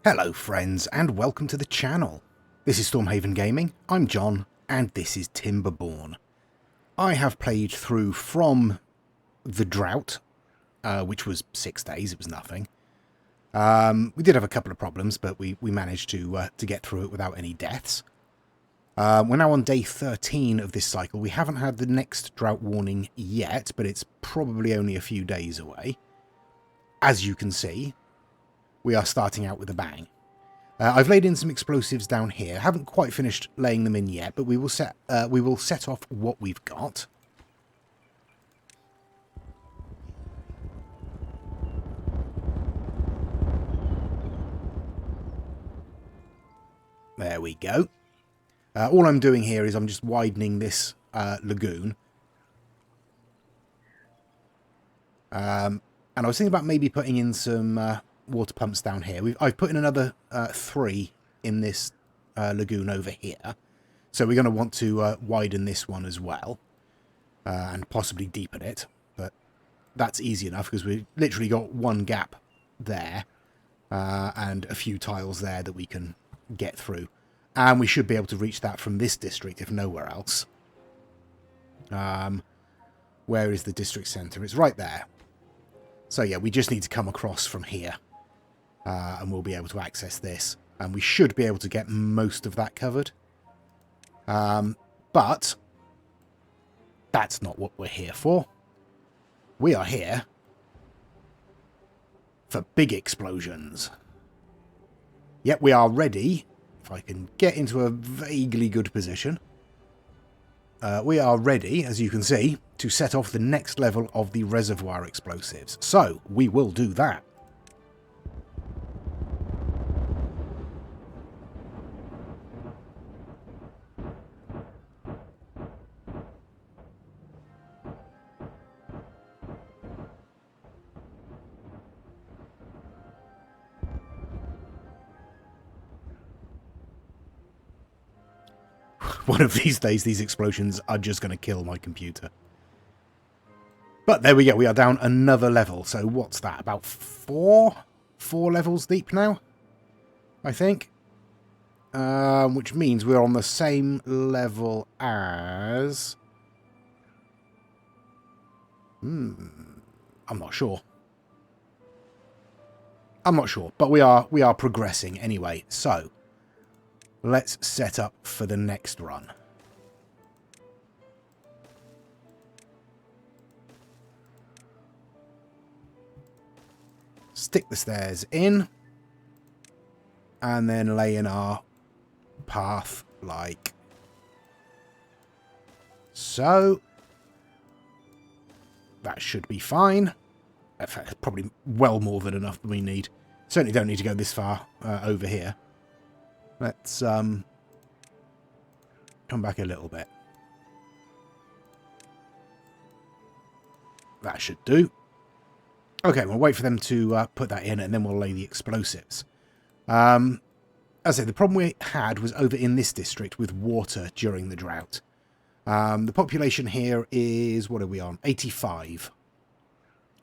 Hello friends and welcome to the channel. This is Stormhaven Gaming, I'm John and this is Timberborn. I have played through from the drought, which was 6 days, it was nothing. We did have a couple of problems but we managed to get through it without any deaths. We're now on day 13 of this cycle. We haven't had the next drought warning yet, but it's probably only a few days away. As you can see, we are starting out with a bang. I've laid in some explosives down here. Haven't quite finished laying them in yet, but we will set off what we've got. There we go. All I'm doing here is I'm just widening this lagoon. And I was thinking about maybe putting in some water pumps down here. I've put in another 3 in this lagoon over here. So we're going to want to widen this one as well. And possibly deepen it. But that's easy enough because we've literally got one gap there. And a few tiles there that we can get through. And we should be able to reach that from this district, if nowhere else. Where is the district centre? It's right there. So yeah, we just need to come across from here. And we'll be able to access this. And we should be able to get most of that covered. But that's not what we're here for. We are here for big explosions. Yep, we are ready. If I can get into a vaguely good position. We are ready, as you can see, to set off the next level of the reservoir explosives. So, we will do that. One of these days, these explosions are just going to kill my computer. But there we go. We are down another level. So what's that? About 4 levels deep now, I think. Which means we're on the same level as... I'm not sure. I'm not sure. But we are progressing anyway. So... let's set up for the next run. Stick the stairs in. And then lay in our path like so. That should be fine. In fact, probably well more than enough we need. Certainly don't need to go this far over here. Let's come back a little bit. That should do. Okay, we'll wait for them to put that in and then we'll lay the explosives. As I say, the problem we had was over in this district with water during the drought. The population here is, what are we on? 85.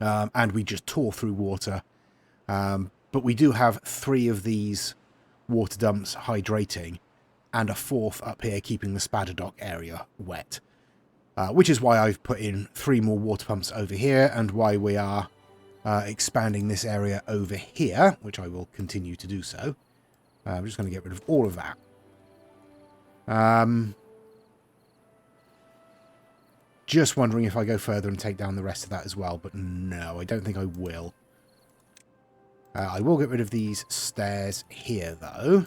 And we just tore through water. But we do have 3 of these water dumps hydrating and a 4th up here keeping the spatter dock area wet, which is why I've put in 3 more water pumps over here and why we are expanding this area over here, which I will continue to do so. I'm just going to get rid of all of that. Just wondering if I go further and take down the rest of that as well, but no, I don't think I will. I will get rid of these stairs here, though.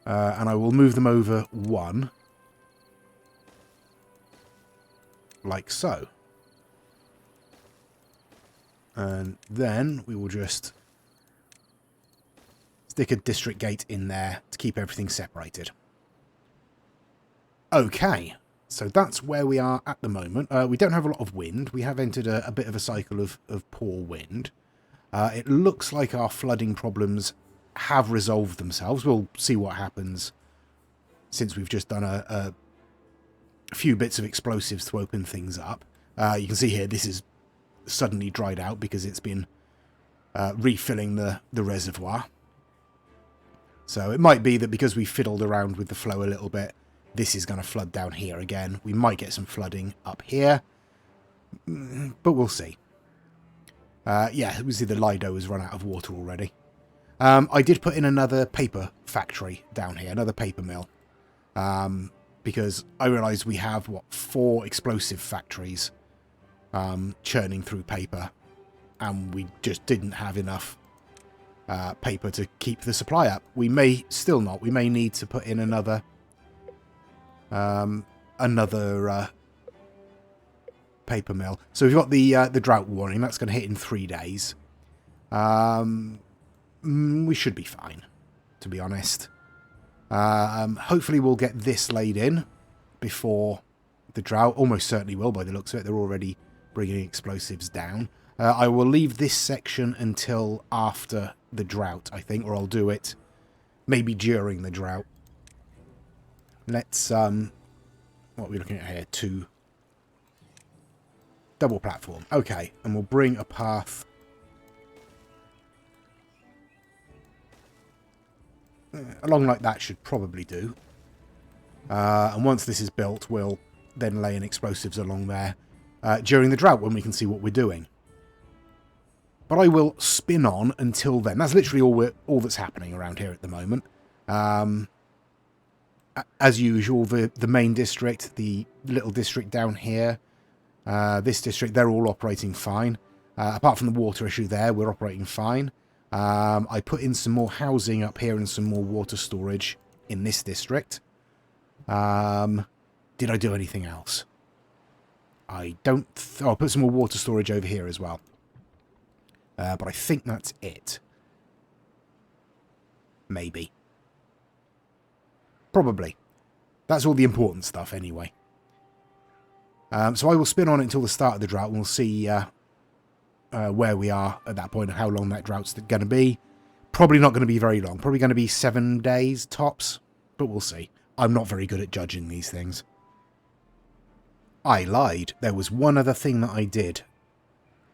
And I will move them over 1. Like so. And then we will just stick a district gate in there to keep everything separated. Okay. So that's where we are at the moment. We don't have a lot of wind. We have entered a bit of a cycle of poor wind. It looks like our flooding problems have resolved themselves. We'll see what happens since we've just done a few bits of explosives to open things up. You can see here this is suddenly dried out because it's been refilling the reservoir. So it might be that because we fiddled around with the flow a little bit, this is going to flood down here again. We might get some flooding up here, but we'll see. Yeah, we see the Lido has run out of water already. I did put in another paper factory down here, another paper mill, because I realised we have, 4 explosive factories churning through paper, and we just didn't have enough paper to keep the supply up. We may still not. We may need to put in another paper mill. So we've got the drought warning. That's going to hit in 3 days. We should be fine, to be honest. Hopefully we'll get this laid in before the drought. Almost certainly will, by the looks of it. They're already bringing explosives down. I will leave this section until after the drought, I think, or I'll do it maybe during the drought. Let's, what are we looking at here? 2 double platform. Okay, and we'll bring a path along like that. Should probably do. And once this is built, we'll then lay in explosives along there during the drought when we can see what we're doing. But I will spin on until then. That's literally all that's happening around here at the moment. As usual, the main district, the little district down here, this district, they're all operating fine. Apart from the water issue there, we're operating fine. I put in some more housing up here and some more water storage in this district. Did I do anything else? I don't... I put some more water storage over here as well. But I think that's it. Maybe. Probably. That's all the important stuff anyway. So I will spin on it until the start of the drought and we'll see where we are at that point and how long that drought's going to be. Probably not going to be very long. Probably going to be 7 days tops, but we'll see. I'm not very good at judging these things. I lied. There was one other thing that I did.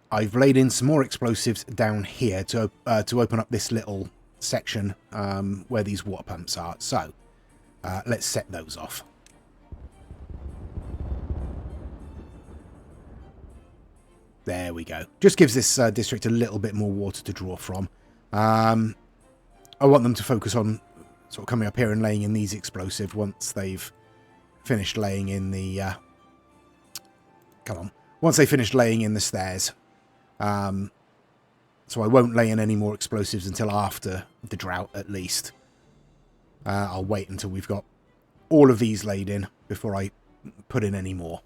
I've laid in some more explosives down here to open up this little section where these water pumps are. So, let's set those off. There we go. Just gives this district a little bit more water to draw from. I want them to focus on sort of coming up here and laying in these explosives once they've finished laying in the... Once they finish laying in the stairs. So I won't lay in any more explosives until after the drought, at least. I'll wait until we've got all of these laid in before I put in any more.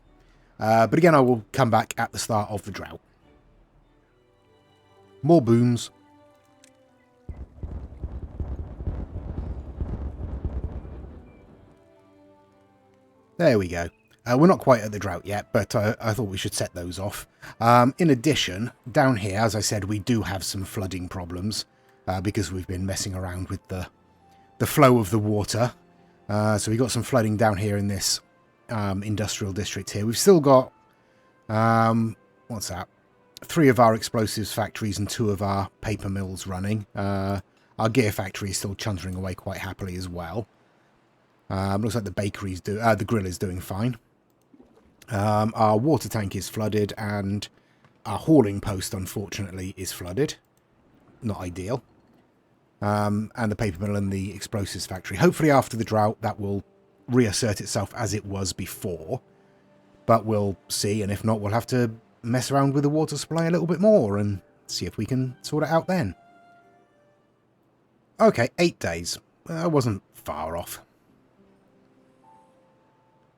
But again, I will come back at the start of the drought. More booms. There we go. We're not quite at the drought yet, but I thought we should set those off. In addition, down here, as I said, we do have some flooding problems because we've been messing around with the flow of the water. So we've got some flooding down here in this industrial district here. We've still got, what's that? 3 of our explosives factories and 2 of our paper mills running. Our gear factory is still chuntering away quite happily as well. Looks like the grill is doing fine. Our water tank is flooded and our hauling post, unfortunately, is flooded. Not ideal. And the paper mill and the explosives factory. Hopefully after the drought that will reassert itself as it was before. But we'll see, and if not, we'll have to mess around with the water supply a little bit more and see if we can sort it out then. Okay, 8 days. I wasn't far off.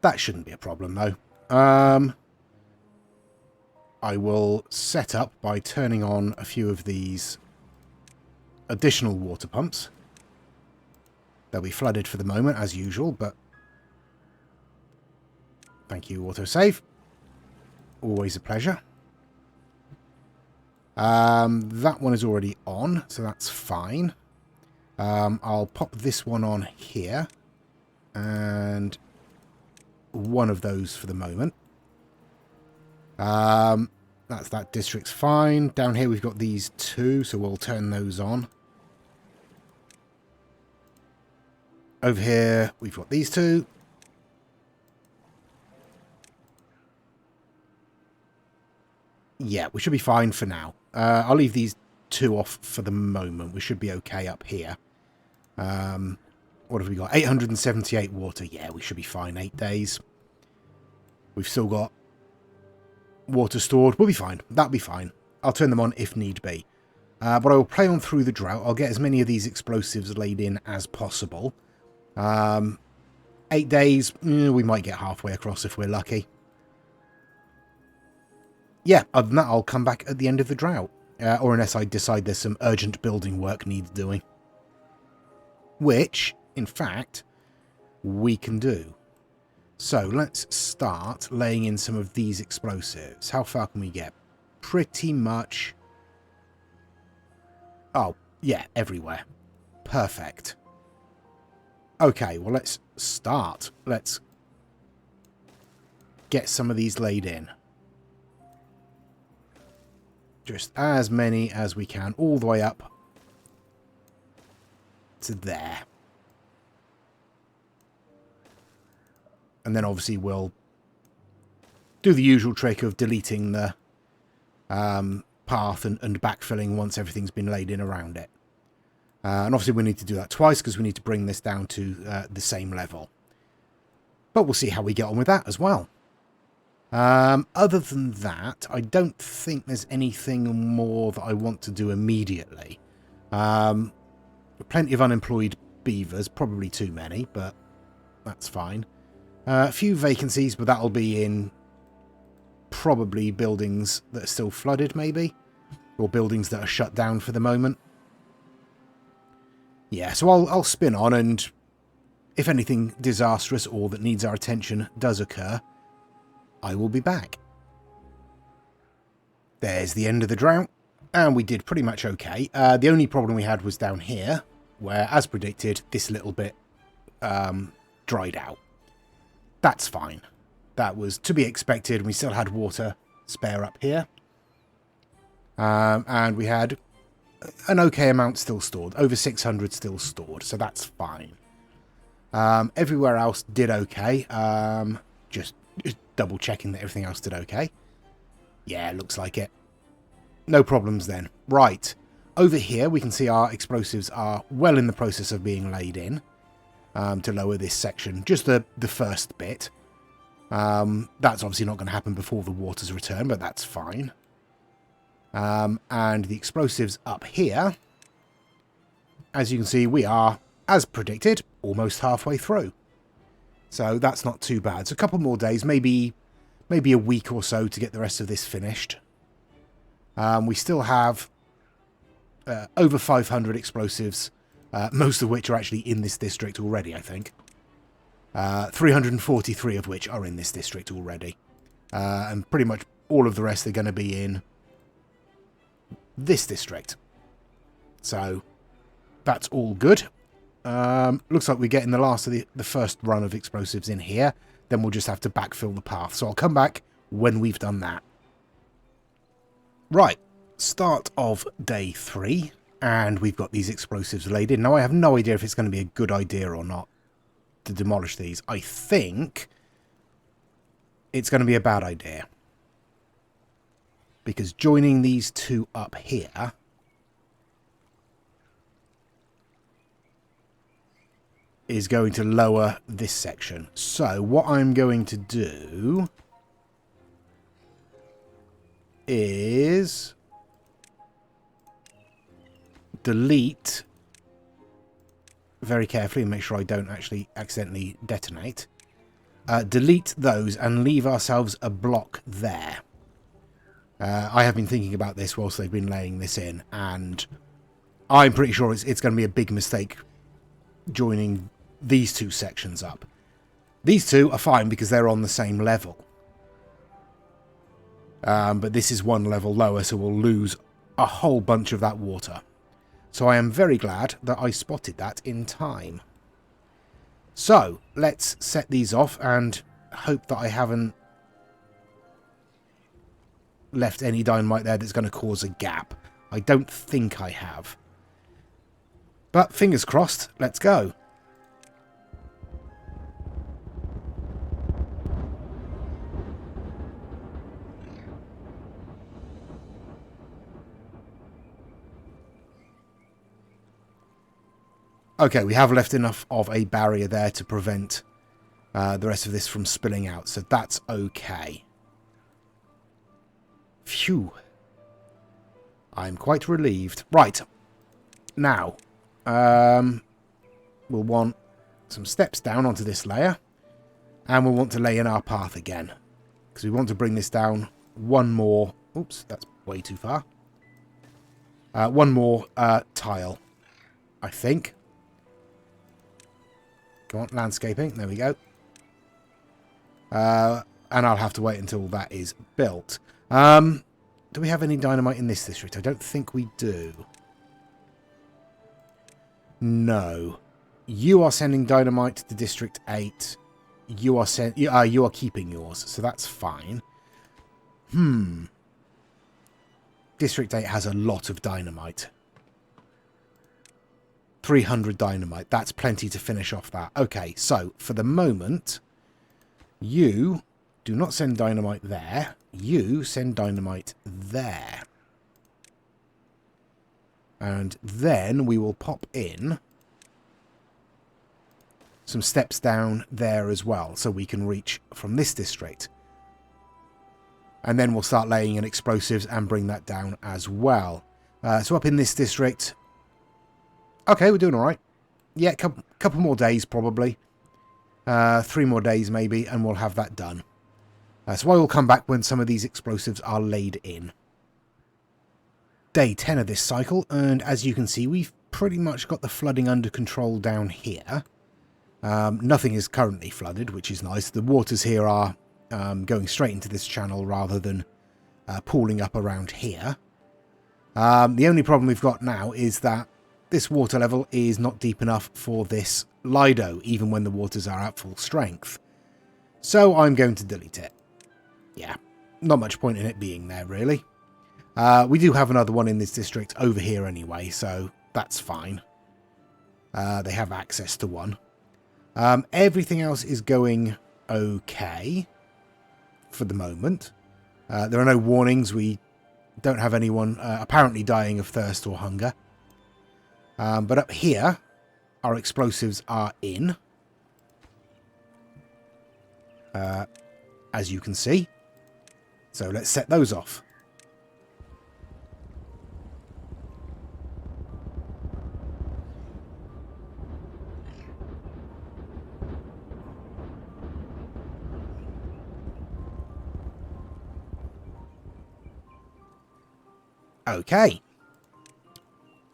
That shouldn't be a problem, though. I will set up by turning on a few of these additional water pumps. They'll be flooded for the moment, as usual, but thank you, autosave. Always a pleasure. That one is already on, so that's fine. I'll pop this one on here, and one of those for the moment. That's That district's fine. Down here we've got these two, so we'll turn those on. Over here we've got these two. Yeah, we should be fine for now. I'll leave these two off for the moment. We should be okay up here. What have we got? 878 water. Yeah, we should be fine. 8 days. We've still got water stored. We'll be fine. That'll be fine. I'll turn them on if need be. But I will play on through the drought. I'll get as many of these explosives laid in as possible. 8 days, we might get halfway across if we're lucky. Yeah, other than that, I'll come back at the end of the drought. Or unless I decide there's some urgent building work needs doing. Which, in fact, we can do. So, let's start laying in some of these explosives. How far can we get? Pretty much... Oh, yeah, everywhere. Perfect. Okay, well, let's start. Let's get some of these laid in. Just as many as we can, all the way up to there. And then obviously we'll do the usual trick of deleting the path and backfilling once everything's been laid in around it. And obviously we need to do that twice because we need to bring this down to the same level. But we'll see how we get on with that as well. Other than that, I don't think there's anything more that I want to do immediately. Plenty of unemployed beavers, probably too many, but that's fine. A few vacancies, but that'll be in probably buildings that are still flooded, maybe? Or buildings that are shut down for the moment. Yeah, so I'll spin on, and if anything disastrous or that needs our attention does occur, I will be back. There's the end of the drought, and we did pretty much okay. The only problem we had was down here, where, as predicted, this little bit dried out. That's fine. That was to be expected. We still had water spare up here. And we had an okay amount still stored. Over 600 still stored, so that's fine. Everywhere else did okay. Just double checking that everything else did okay. Yeah, looks like it. No problems then. Right. Over here, we can see our explosives are well in the process of being laid in to lower this section. Just the first bit. That's obviously not going to happen before the water's return, but that's fine. And the explosives up here, as you can see, we are, as predicted, almost halfway through. So that's not too bad. So a couple more days, maybe a week or so to get the rest of this finished. We still have over 500 explosives, most of which are actually in this district already, I think. 343 of which are in this district already. And pretty much all of the rest are going to be in this district. So that's all good. Looks like we're getting the last of the first run of explosives in here. Then we'll just have to backfill the path. So I'll come back when we've done that. Right. Start of day 3. And we've got these explosives laid in. Now I have no idea if it's going to be a good idea or not to demolish these. I think it's going to be a bad idea. Because joining these two up here is going to lower this section. So what I'm going to do is delete very carefully and make sure I don't actually accidentally detonate. Delete those and leave ourselves a block there. I have been thinking about this whilst they've been laying this in, and I'm pretty sure it's going to be a big mistake joining these two sections up. These two are fine because they're on the same level. But this is one level lower, so we'll lose a whole bunch of that water. So I am very glad that I spotted that in time. So, let's set these off and hope that I haven't left any dynamite there that's going to cause a gap. I don't think I have. But fingers crossed, let's go. Okay, we have left enough of a barrier there to prevent the rest of this from spilling out, so that's okay. Phew. I'm quite relieved. Right. Now, we'll want some steps down onto this layer, and we'll want to lay in our path again, because we want to bring this down one more... Oops, that's way too far. One more tile, I think. Come on, landscaping. There we go. And I'll have to wait until that is built. Do we have any dynamite in this district? I don't think we do. No. You are sending dynamite to District 8. You are keeping yours, so that's fine. District 8 has a lot of dynamite. 300 dynamite. That's plenty to finish off that. Okay, so for the moment, you do not send dynamite there. You send dynamite there. And then we will pop in some steps down there as well, so we can reach from this district. And then we'll start laying in explosives and bring that down as well. So up in this district... Okay, we're doing all right. Yeah, couple more days probably. 3 more days maybe, and we'll have that done. So I will come back when some of these explosives are laid in. Day 10 of this cycle, and as you can see, we've pretty much got the flooding under control down here. Nothing is currently flooded, which is nice. The waters here are going straight into this channel rather than pooling up around here. The only problem we've got now is that this water level is not deep enough for this Lido, even when the waters are at full strength. So I'm going to delete it. Yeah, not much point in it being there, really. We do have another one in this district over here anyway, so that's fine. They have access to one. Everything else is going okay for the moment. There are no warnings. We don't have anyone apparently dying of thirst or hunger. But up here, our explosives are in. As you can see. So let's set those off. Okay.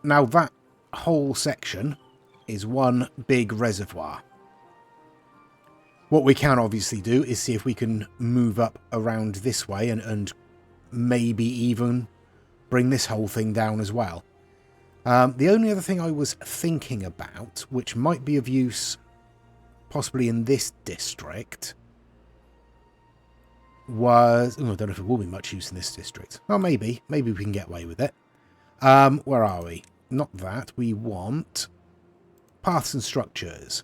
Now that whole section is one big reservoir. What we can obviously do is see if we can move up around this way and maybe even bring this whole thing down as well. The only other thing I was thinking about, which might be of use possibly in this district, was... Oh, I don't know if it will be much use in this district. Well, maybe. Maybe we can get away with it. Where are we? Not that. We want paths and structures.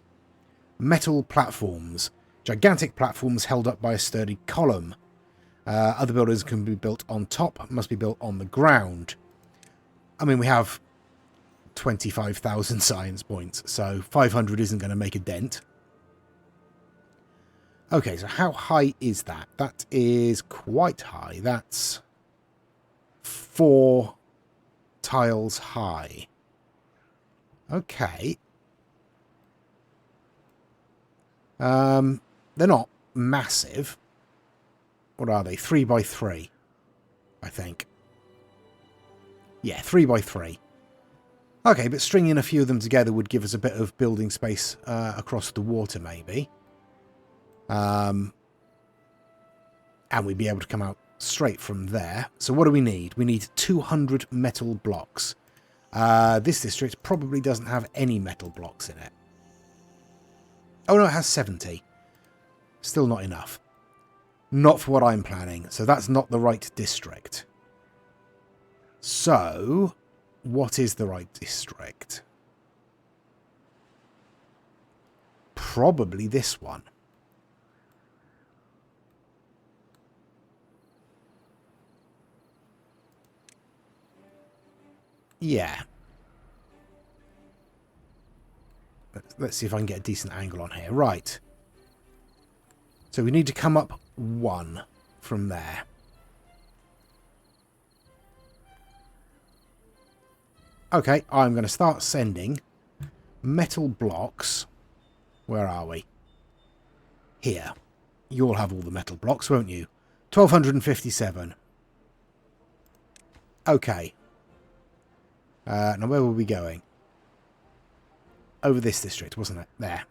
Metal platforms. Gigantic platforms held up by a sturdy column. Other buildings can be built on top, must be built on the ground. I mean, we have 25,000 science points, so 500 isn't going to make a dent. Okay, so how high is that? That is quite high. That's 4 tiles high. Okay. They're not massive. What are they? 3 by 3, I think. Yeah, 3 by 3. Okay, but stringing a few of them together would give us a bit of building space across the water, maybe. And we'd be able to come out straight from there. So what do we need? We need 200 metal blocks. This district probably doesn't have any metal blocks in it. Oh no, it has 70. Still not enough. Not for what I'm planning. So that's not the right district. So, what is the right district? Probably this one. Yeah. Let's see if I can get a decent angle on here. Right. So we need to come up one from there. Okay, I'm going to start sending metal blocks. Where are we? Here. You'll have all the metal blocks, won't you? 1257. Okay. Now where were we going? Over this district, wasn't it? There.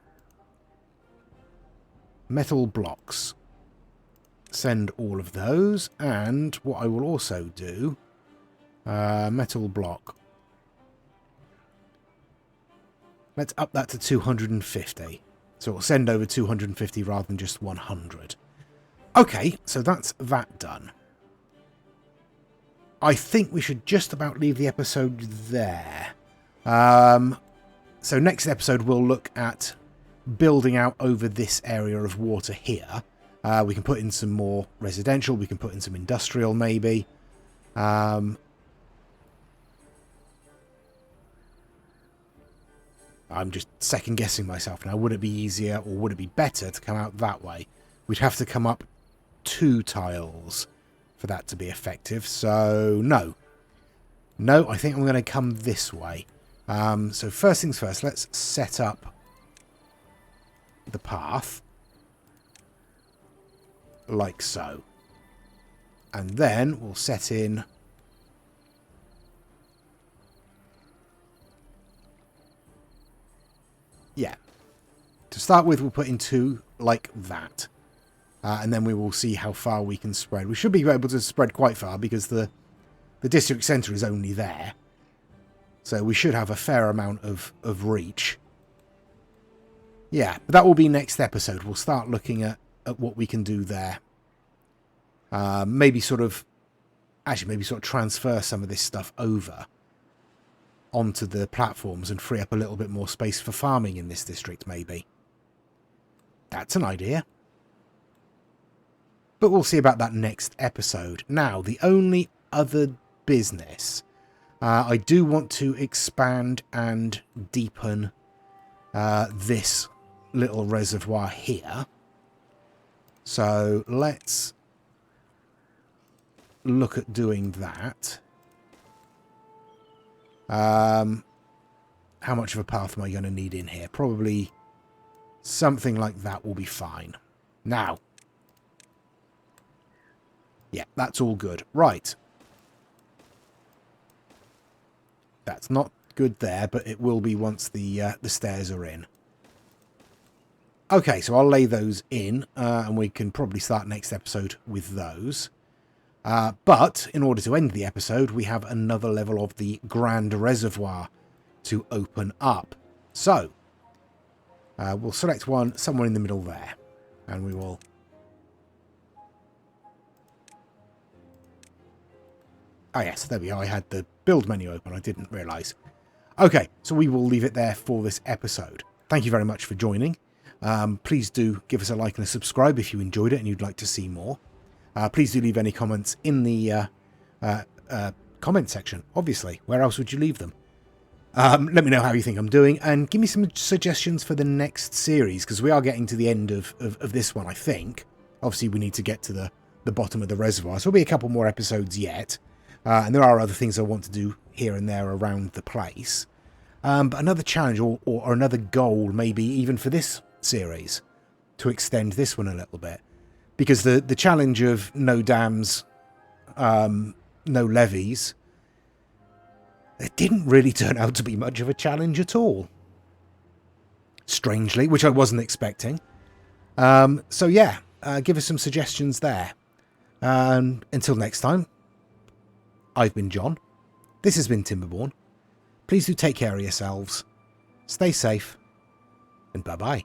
Metal blocks. Send all of those. And what I will also do... metal block. Let's up that to 250. So it'll send over 250 rather than just 100. Okay, so that's that done. I think we should just about leave the episode there. So next episode we'll look at building out over this area of water here. We can put in some more residential. We can put in some industrial maybe. I'm just second guessing myself now. Would it be easier or would it be better to come out that way? We'd have to come up 2 tiles for that to be effective. So no. No, I think I'm going to come this way. So first things first, let's set up the path. Like so. And then we'll set in... Yeah. To start with, we'll put in 2 like that. And then we will see how far we can spread. We should be able to spread quite far because the district centre is only there. So we should have a fair amount of reach. Yeah, but that will be next episode. We'll start looking at what we can do there. Maybe sort of transfer some of this stuff over onto the platforms and free up a little bit more space for farming in this district, maybe. That's an idea. But we'll see about that next episode. Now, the only other business... I do want to expand and deepen this little reservoir here. So let's look at doing that. How much of a path am I going to need in here? Probably something like that will be fine. Now. Yeah, that's all good. Right. That's not good there, but it will be once the stairs are in. Okay, so I'll lay those in, and we can probably start next episode with those. But in order to end the episode, we have another level of the Grand Reservoir to open up. So, we'll select one somewhere in the middle there, and we will... Ah, yes, there we are. I had the build menu open. I didn't realise. Okay, so we will leave it there for this episode. Thank you very much for joining. Please do give us a like and a subscribe if you enjoyed it and you'd like to see more. Please do leave any comments in the comment section, obviously. Where else would you leave them? Let me know how you think I'm doing and give me some suggestions for the next series, because we are getting to the end of this one, I think. Obviously, we need to get to the bottom of the reservoir, so there'll be a couple more episodes yet. And there are other things I want to do here and there around the place. But another challenge or another goal, maybe even for this series, to extend this one a little bit. Because the challenge of no dams, no levees, it didn't really turn out to be much of a challenge at all. Strangely, which I wasn't expecting. So yeah, give us some suggestions there. Until next time. I've been John. This has been Timberborn. Please do take care of yourselves. Stay safe. And bye-bye.